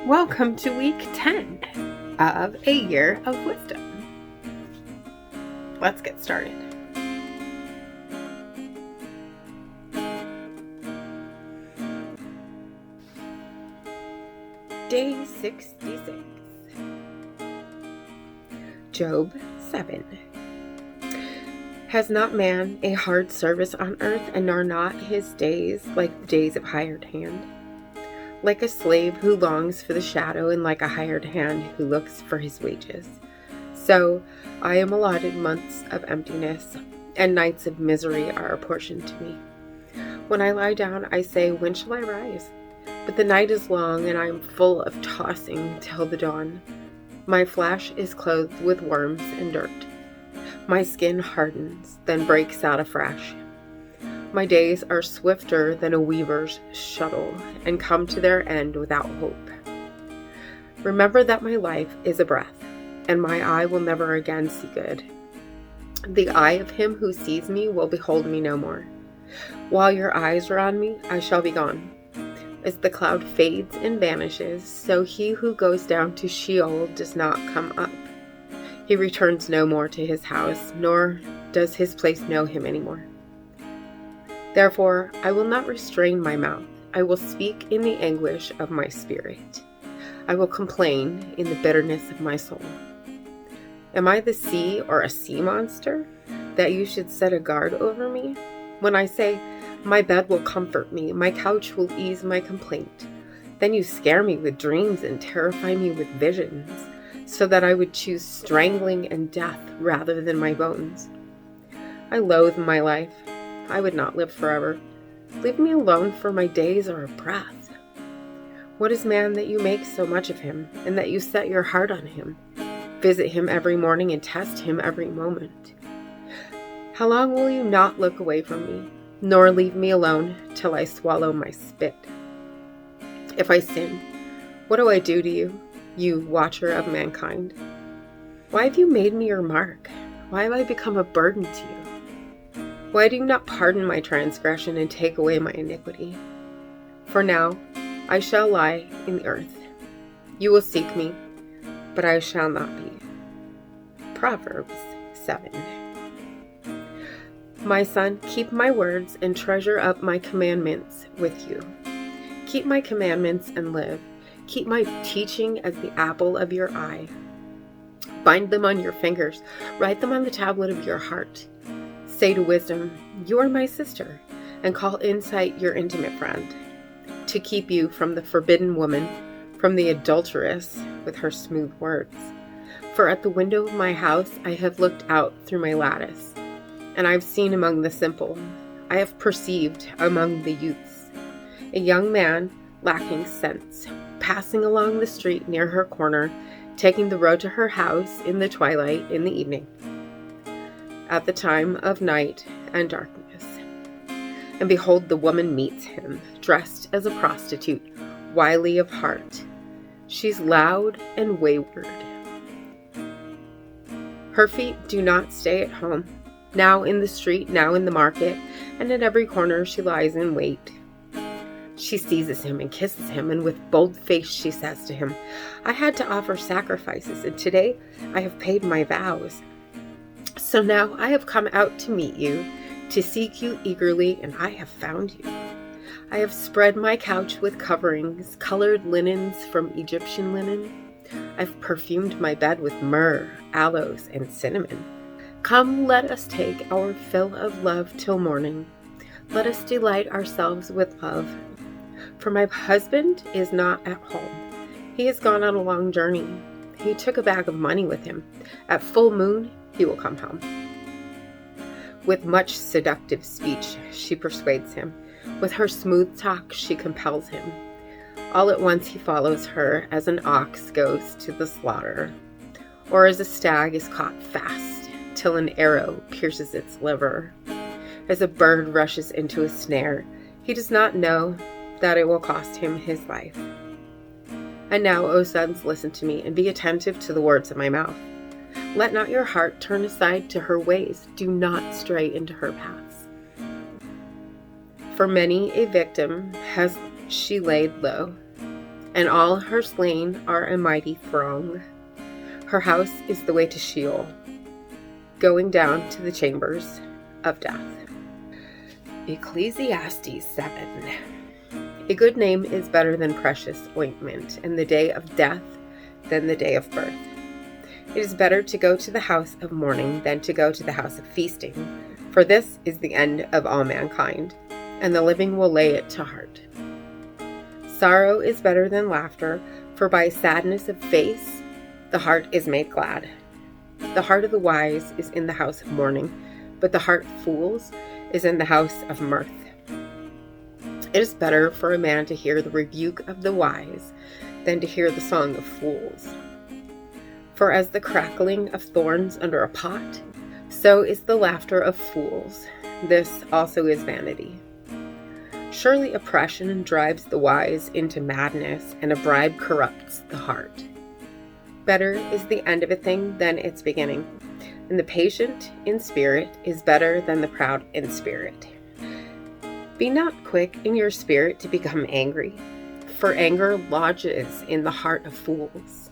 Welcome to week 10 of A Year of Wisdom. Let's get started. Day 66. Job 7. Has not man a hard service on earth, and are not his days like the days of hired hand? Like a slave who longs for the shadow, and like a hired hand who looks for his wages. So I am allotted months of emptiness, and nights of misery are apportioned to me. When I lie down, I say, when shall I rise? But the night is long, and I am full of tossing till the dawn. My flesh is clothed with worms and dirt. My skin hardens, then breaks out afresh. My days are swifter than a weaver's shuttle, and come to their end without hope. Remember that my life is a breath, and my eye will never again see good. The eye of him who sees me will behold me no more. While your eyes are on me, I shall be gone. As the cloud fades and vanishes, so he who goes down to Sheol does not come up. He returns no more to his house, nor does his place know him anymore. Therefore, I will not restrain my mouth. I will speak in the anguish of my spirit. I will complain in the bitterness of my soul. Am I the sea or a sea monster, that you should set a guard over me? When I say, my bed will comfort me, my couch will ease my complaint, then you scare me with dreams and terrify me with visions, so that I would choose strangling and death rather than my bones. I loathe my life. I would not live forever. Leave me alone, for my days are a breath. What is man that you make so much of him, and that you set your heart on him? Visit him every morning and test him every moment. How long will you not look away from me, nor leave me alone till I swallow my spit? If I sin, what do I do to you, you watcher of mankind? Why have you made me your mark? Why have I become a burden to you? Why do you not pardon my transgression and take away my iniquity? For now I shall lie in the earth. You will seek me, but I shall not be. Proverbs 7. My son, keep my words and treasure up my commandments with you. Keep my commandments and live. Keep my teaching as the apple of your eye. Bind them on your fingers. Write them on the tablet of your heart. Say to wisdom, you are my sister, and call insight your intimate friend, to keep you from the forbidden woman, from the adulteress with her smooth words. For at the window of my house I have looked out through my lattice, and I have seen among the simple, I have perceived among the youths, a young man lacking sense, passing along the street near her corner, taking the road to her house in the twilight in the evening, at the time of night and darkness. And behold, the woman meets him, dressed as a prostitute, wily of heart. She's loud and wayward. Her feet do not stay at home. Now in the street, now in the market, and at every corner she lies in wait. She seizes him and kisses him, and with bold face she says to him, I had to offer sacrifices, and today I have paid my vows. So now I have come out to meet you, to seek you eagerly, and I have found you. I have spread my couch with coverings, colored linens from Egyptian linen. I've perfumed my bed with myrrh, aloes, and cinnamon. Come, let us take our fill of love till morning. Let us delight ourselves with love. For my husband is not at home. He has gone on a long journey. He took a bag of money with him. At full moon, he will come home. With much seductive speech, she persuades him. With her smooth talk, she compels him. All at once he follows her, as an ox goes to the slaughter, or as a stag is caught fast, till an arrow pierces its liver. As a bird rushes into a snare, he does not know that it will cost him his life. And now, O sons, listen to me, and be attentive to the words of my mouth. Let not your heart turn aside to her ways. Do not stray into her paths. For many a victim has she laid low, and all her slain are a mighty throng. Her house is the way to Sheol, going down to the chambers of death. Ecclesiastes 7. A good name is better than precious ointment, and the day of death than the day of birth. It is better to go to the house of mourning than to go to the house of feasting, for this is the end of all mankind, and the living will lay it to heart. Sorrow is better than laughter, for by sadness of face the heart is made glad. The heart of the wise is in the house of mourning, but the heart of fools is in the house of mirth. It is better for a man to hear the rebuke of the wise than to hear the song of fools. For as the crackling of thorns under a pot, so is the laughter of fools. This also is vanity. Surely oppression drives the wise into madness, and a bribe corrupts the heart. Better is the end of a thing than its beginning, and the patient in spirit is better than the proud in spirit. Be not quick in your spirit to become angry, for anger lodges in the heart of fools.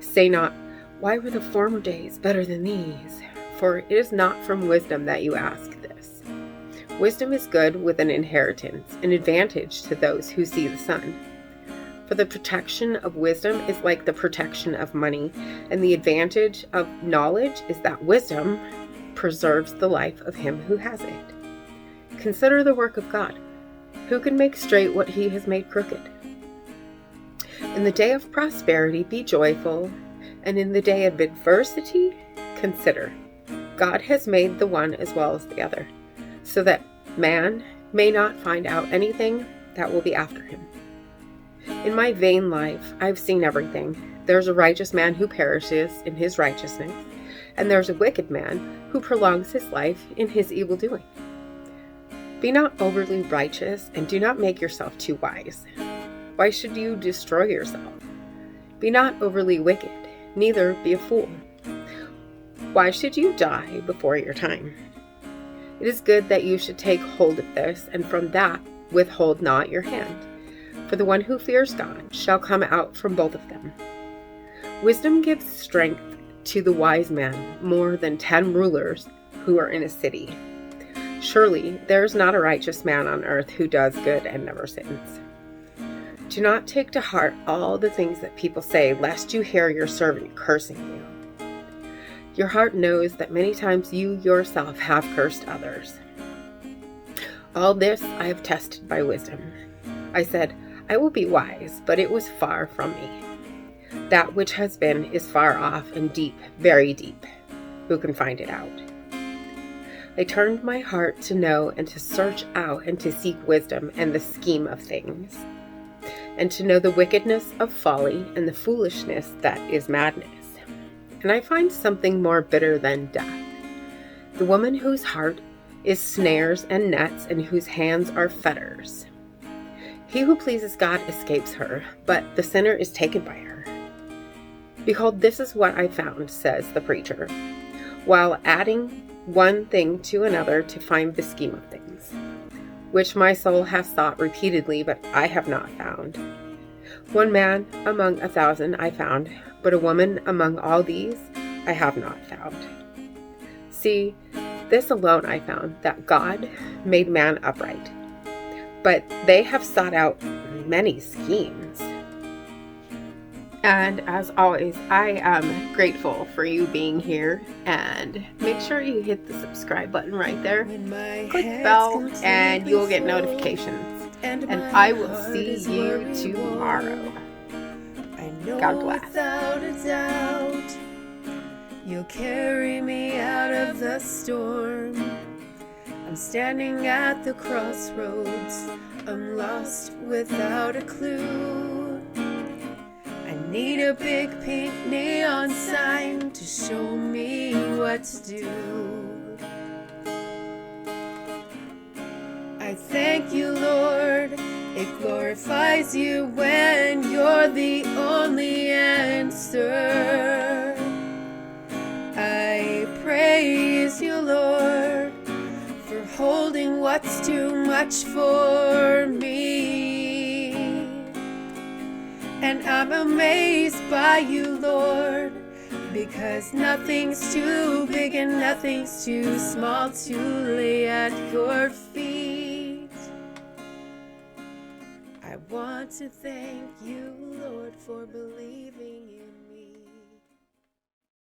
Say not, why were the former days better than these? For it is not from wisdom that you ask this. Wisdom is good with an inheritance, an advantage to those who see the sun. For the protection of wisdom is like the protection of money, and the advantage of knowledge is that wisdom preserves the life of him who has it. Consider the work of God. Who can make straight what he has made crooked? In the day of prosperity, be joyful, and in the day of adversity, consider. God has made the one as well as the other, so that man may not find out anything that will be after him. In my vain life, I've seen everything. There's a righteous man who perishes in his righteousness, and there's a wicked man who prolongs his life in his evil doing. Be not overly righteous, and do not make yourself too wise. Why should you destroy yourself? Be not overly wicked, neither be a fool. Why should you die before your time? It is good that you should take hold of this, and from that withhold not your hand. For the one who fears God shall come out from both of them. Wisdom gives strength to the wise man more than 10 rulers who are in a city. Surely there is not a righteous man on earth who does good and never sins. Do not take to heart all the things that people say, lest you hear your servant cursing you. Your heart knows that many times you yourself have cursed others. All this I have tested by wisdom. I said, I will be wise, but it was far from me. That which has been is far off and deep, very deep. Who can find it out? I turned my heart to know and to search out and to seek wisdom and the scheme of things, and to know the wickedness of folly and the foolishness that is madness. And I find something more bitter than death. The woman whose heart is snares and nets and whose hands are fetters. He who pleases God escapes her, but the sinner is taken by her. Behold, this is what I found, says the preacher, while adding one thing to another to find the scheme of things, which my soul has sought repeatedly, but I have not found. One man among 1,000 I found, but a woman among all these I have not found. See, this alone I found, that God made man upright, but they have sought out many schemes. And as always, I am grateful for you being here, and make sure you hit the subscribe button right there. Click the bell and you'll get notifications. And I will see you tomorrow. God bless. Without a doubt, you'll carry me out of the storm. I'm standing at the crossroads. I'm lost without a clue. I need a big pink neon sign to show me what to do. I thank you, Lord. It glorifies you when you're the only answer. I praise you, Lord, for holding what's too much for me. And I'm amazed by you, Lord, because nothing's too big and nothing's too small to lay at your feet. I want to thank you, Lord, for believing in me.